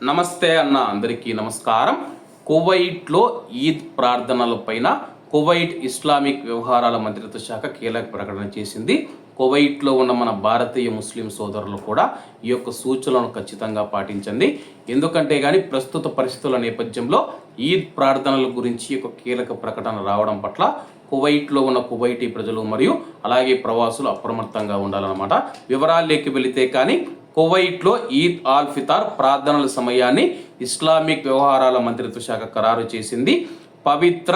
నమస్తే అన్న, అందరికీ నమస్కారం. కువైట్లో ఈద్ ప్రార్థనలపైన కువైట్ ఇస్లామిక్ వ్యవహారాల మంత్రిత్వ శాఖ కీలక ప్రకటన చేసింది. కువైట్లో ఉన్న మన భారతీయ ముస్లిం సోదరులు కూడా ఈ యొక్క సూచనలను ఖచ్చితంగా పాటించండి. ఎందుకంటే కానీ ప్రస్తుత పరిస్థితుల నేపథ్యంలో ఈద్ ప్రార్థనల గురించి ఒక కీలక ప్రకటన రావడం పట్ల కువైట్లో ఉన్న కువైటీ ప్రజలు మరియు అలాగే ప్రవాసులు అప్రమత్తంగా ఉండాలన్నమాట. వివరాల్లోకి వెళితే కానీ కువైట్లో ఈద్ ఆల్ ఫితార్ ప్రార్థనల సమయాన్ని ఇస్లామిక్ వ్యవహారాల మంత్రిత్వ శాఖ ఖరారు చేసింది. పవిత్ర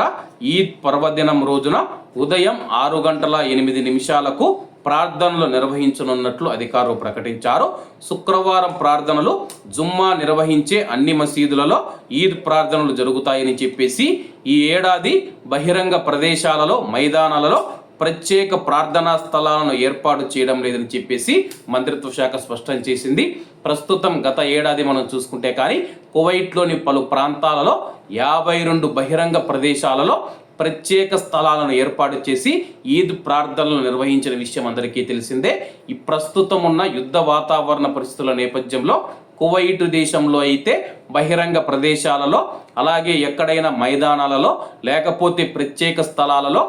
ఈద్ పర్వదినం రోజున ఉదయం 6:08 ప్రార్థనలు నిర్వహించనున్నట్లు అధికారులు ప్రకటించారు. శుక్రవారం ప్రార్థనలు జుమ్మా నిర్వహించే అన్ని మసీదులలో ఈద్ ప్రార్థనలు జరుగుతాయని చెప్పేసి ఈ ఏడాది బహిరంగ ప్రదేశాలలో మైదానాలలో ప్రత్యేక ప్రార్థనా స్థలాలను ఏర్పాటు చేయడం లేదని చెప్పేసి మంత్రిత్వ శాఖ స్పష్టం చేసింది. ప్రస్తుతం గత ఏడాది మనం చూసుకుంటే కానీ కువైట్లోని పలు ప్రాంతాలలో 52 బహిరంగ ప్రదేశాలలో ప్రత్యేక స్థలాలను ఏర్పాటు చేసి ఈద్ ప్రార్థనలు నిర్వహించిన విషయం అందరికీ తెలిసిందే. ఈ ప్రస్తుతం ఉన్న యుద్ధ వాతావరణ పరిస్థితుల నేపథ్యంలో కువైట్ దేశంలో అయితే బహిరంగ ప్రదేశాలలో అలాగే ఎక్కడైనా మైదానాలలో లేకపోతే ప్రత్యేక స్థలాలలో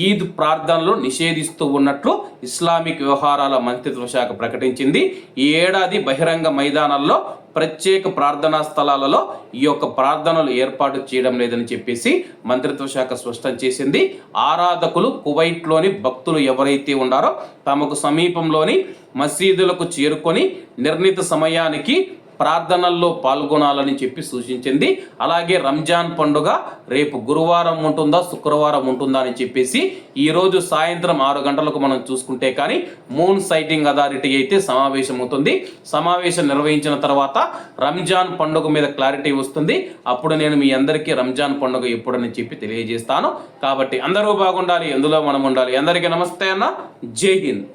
ఈద్ ప్రార్థనలు నిషేధిస్తూ ఉన్నట్లు ఇస్లామిక్ వ్యవహారాల మంత్రిత్వ శాఖ ప్రకటించింది. ఈ ఏడాది బహిరంగ మైదానాల్లో ప్రత్యేక ప్రార్థనా స్థలాలలో ఈ యొక్క ప్రార్థనలు ఏర్పాటు చేయడం లేదని చెప్పేసి మంత్రిత్వ శాఖ స్పష్టం చేసింది. ఆరాధకులు కువైట్లోని భక్తులు ఎవరైతే ఉన్నారో తమకు సమీపంలోని మసీదులకు చేరుకొని నిర్ణీత సమయానికి ప్రార్థనల్లో పాల్గొనాలని చెప్పి సూచించింది. అలాగే రంజాన్ పండుగ రేపు గురువారం ఉంటుందా శుక్రవారం ఉంటుందా అని చెప్పేసి ఈరోజు సాయంత్రం 6 గంటలకు మనం చూసుకుంటే కానీ మూన్ సైటింగ్ అథారిటీ అయితే సమావేశం అవుతుంది. సమావేశం నిర్వహించిన తర్వాత రంజాన్ పండుగ మీద క్లారిటీ వస్తుంది. అప్పుడు నేను మీ అందరికీ రంజాన్ పండుగ ఎప్పుడని చెప్పి తెలియజేస్తాను. కాబట్టి అందరూ బాగుండాలి, ఎందులో మనం ఉండాలి. అందరికీ నమస్తే అన్న, జై హింద్.